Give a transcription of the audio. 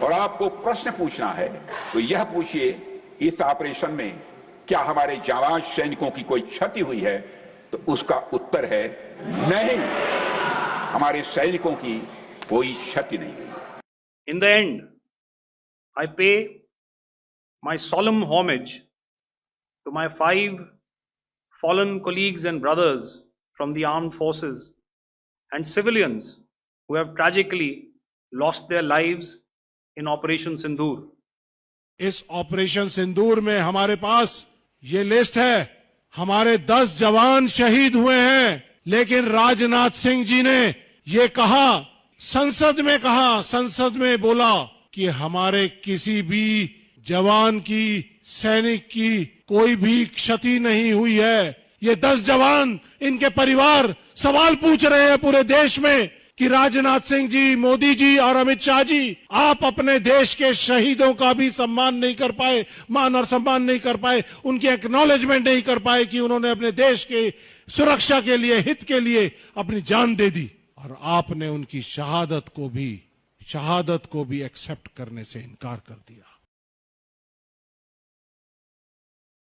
और आपको प्रश्न पूछना है तो यह पूछिए, इस ऑपरेशन में क्या हमारे जाबाज सैनिकों की कोई क्षति हुई है? तो उसका उत्तर है नहीं, हमारे सैनिकों की कोई क्षति नहीं हुई। In the end, I pay my solemn homage to my 5 fallen colleagues and brothers from the armed forces and civilians who have tragically lost their lives in Operation Sindoor. इस ऑपरेशन सिंदूर में हमारे पास ये लिस्ट है, हमारे 10 जवान शहीद हुए हैं, लेकिन राजनाथ सिंह जी ने ये कहा, संसद में बोला कि हमारे किसी भी जवान की, सैनिक की कोई भी क्षति नहीं हुई है। ये 10 जवान, इनके परिवार सवाल पूछ रहे हैं पूरे देश में कि राजनाथ सिंह जी, मोदी जी और अमित शाह जी, आप अपने देश के शहीदों का भी सम्मान नहीं कर पाए, मान और सम्मान नहीं कर पाए, उनकी एक्नॉलेजमेंट नहीं कर पाए कि उन्होंने अपने देश के सुरक्षा के लिए, हित के लिए अपनी जान दे दी, और आपने उनकी शहादत को भी एक्सेप्ट करने से इनकार कर दिया।